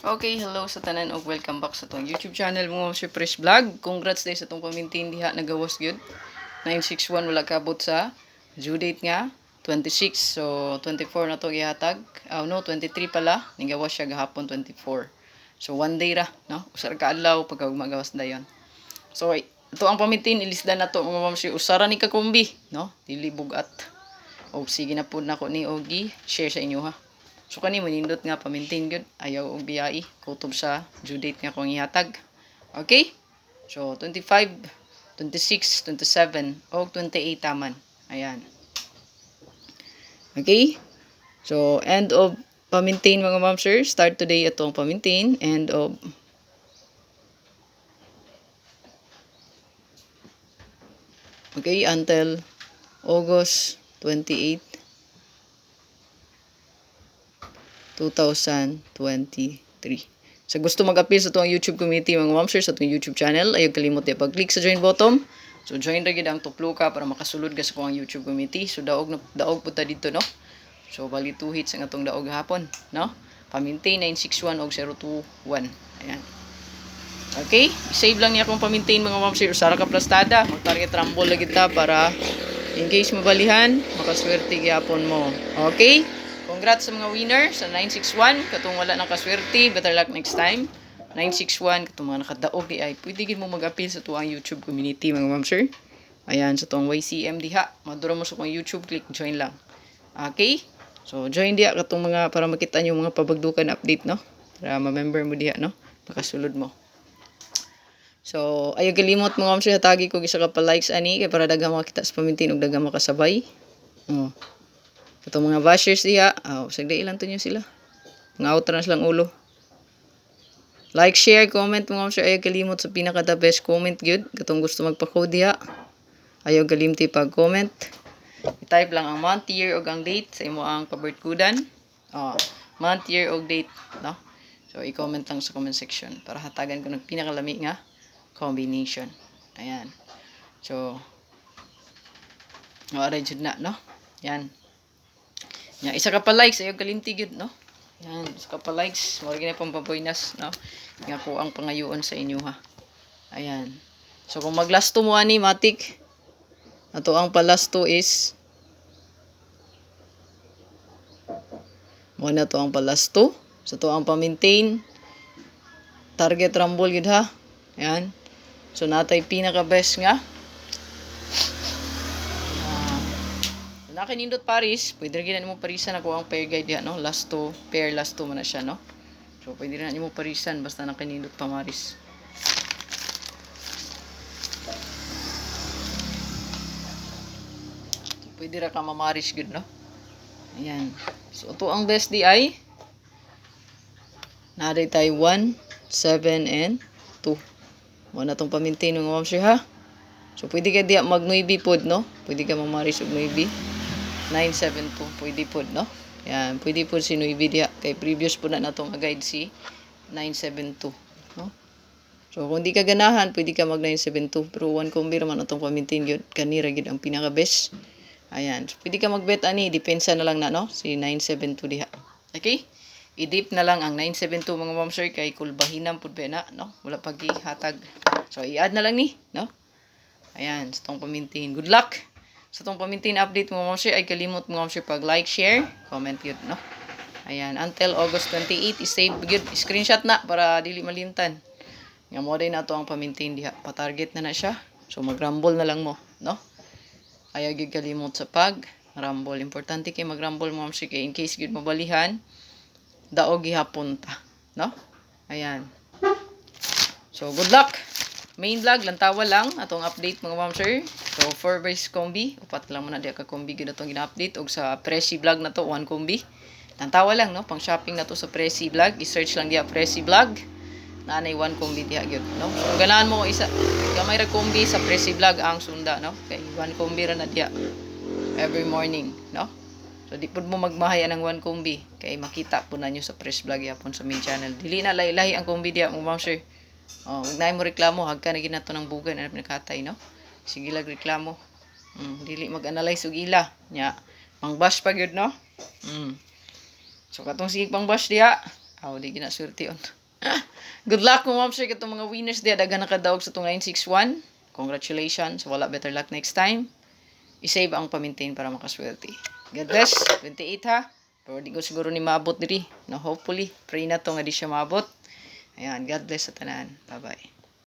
Okay, hello sa tanan og welcome back sa tong YouTube channel mo si Fresh Vlog. Congrats day sa tong pamitin diha nagawas gyud. 961 wala kabot sa due date nga 26. So 24 na to gihatag. No, 23 pala. Nigawas siya gahapon 24. So one day ra, no? Usar ka adlaw pagka magawas dayon. So ito ang pamitin ilisdan na to mga mamsi usara ni ka kombi, no? Dili bugat. Og sige na pud nako ni Ogi share sa inyo ha. So kani manindot nga pa-maintain gyud ayaw og biyai kutob sa due date nga kung ihatag. Okay? So 25, 26, 27 og 28 taman. Ayan. Okay? So end of pa-maintain mga ma'am sir. Start today atong pa-maintain end of okay until August 28 2023. Sa gusto mag-appeal sa tuwang YouTube community mga ma'am sir sa tuwang YouTube channel, ayaw kalimot ya pag-click sa join button. So join ra gid ang tupluka para makasulod ka sa tuwang YouTube community. So daog puta dito no. So bali 2 hits ang atong daog hapon, no? Pa-maintain 961 og 021. Ayan. Okay, save lang niya kung pa-maintain mga ma'am sir usara ka plastada, mag-target rumble lagi ta para in case mabalihan, makaswerte gyapon mo. Okay? Congrats sa mga winner sa 961. Katong wala nakaswerte, better luck next time. 961, katong mga nakadaog ay pwede gid mo mag-appeal sa tuwang YouTube community mga ma'am sir. Ayan, sa tuwang YCM diha. Madura mo sa tuwang YouTube, click join lang. Okay? So, join diha katong mga para makita nyo mga pabagdukan update, no? Para ma-member mo diha, no? Makasulod mo. So, ayaw kalimot mga ma'am sir, hatagi ko isa ka pa likes ani kay para daghang makita sa pamintin ug daghang makasabay. Oh. Katong mga bashers diha, sagda ilang to nyo sila. Mga outra na silang ulo. Like, share, comment mga ma'am sir, ayaw kalimot sa pinaka the best comment gyud. Katong gusto magpa-code diha, ayaw kalimti pag-comment. I-type lang ang month, year ug ang date sa imo ang pabertkudan. Month, year ug date, no? So i-comment lang sa comment section para hatagan ko ng pinakalami nga combination. Ayan. So aray jud na, no? Yan. Yan, isa ka pa likes ayaw kalimti gyud, no? Yan, isa ka pa likes, mao gina pampaboynas, no? Nga ko ang pangayoon sa inyo ha. Ayan. So kung maglasto mo ani matik, ato ang palasto is muna to ang palasto. So to ang pa-maintain target rumble gid ha. Ayan. So natay pinaka best nga. Nakinindot Paris, pwede rin mo parisan ako ang pair guide diha no. Last to pair last to man na siya no. So pwede rin mo parisan basta nakinindot pa Maris. Pwede ra ka mamaris good, no? Ayan. So, ito ang best di ay naday tayo 1, 7, and 2. Muna itong pamintain ng ma'am sir, ha? So, pwede ka diya mag-9 pod, no? Pwede ka mamaris og 9. 972. Pwede pod, no? Ayan. Pwede pod si 9 diya. Kay previous po na itong guide si 972. No? So, kung di ka ganahan, pwede ka mag-972. Pero 1 combi naman itong pamintain yun. Kanira yun ang pinaka-best. Ayan. So, pwede ka mag-bet ani. Depensa na lang na, no? Si 972 diha. Okay? I-dip na lang ang 972 mga ma'am sir. Kay kulbahinam po ba na, no? Wala pag-ihatag. So, i-add na lang ni, no? Ayan. Sa itong pamintin. Good luck! Sa itong pamintin update mga ma'am sir. Ay kalimot mga ma'am sir pag like, share, comment yun, no? Ayan. Until August 28, i-save yun. Screenshot na para dili malimtan. Nga mo din na ito ang pamintin diha. Pa-target na siya. So, mag-rumble na lang mo, no? Ayaw gid kalimot sa pag-rumble. Importante kay mag-rumble mo kay in case gid mabalihan, daog gihapon ta, no? Ayan. So, good luck! Main vlog, lantawa lang atong update mga ma'am sir. So, 4 base combi. Upat lang mo na diya ka combi gid atong gina-update. Og sa Presi vlog na to, 1 combi. Lantawa lang, no? Pang shopping na to sa Presi vlog. I-search lang diya Presi vlog. Nanay 1 combi diha gyud, no? So ganahan mo isa gamay ra combi sa Presi vlog ang sunda, no? Kay 1 combi ra na diha every morning, no? So di pud mo magmahaya ng 1 combi kay makita po na nyo sa Press vlog yapon sa main channel. Dili na lahi-lahi ang combi diha mo ma'am sir. Ug naay mo reklamo hagka na ginato ng bugan ana nakatay, no? Sige lag reklamo. Dili mag-analyze og ila nya. Mang bash pa gyud, no? So katong sige pang bash diha. Aw, di ginaswerte on. Good luck mo, ma'am sir, katong mga winners diya. Daga nakadaog sa itong 961. Congratulations. Wala better luck next time. I-save ang pamintain para makaswerte. God bless. 28 ha. Pero di ko siguro ni maabot diri. No, hopefully. Pray na to nga di siya maabot. Ayan. God bless sa tanan. Bye-bye.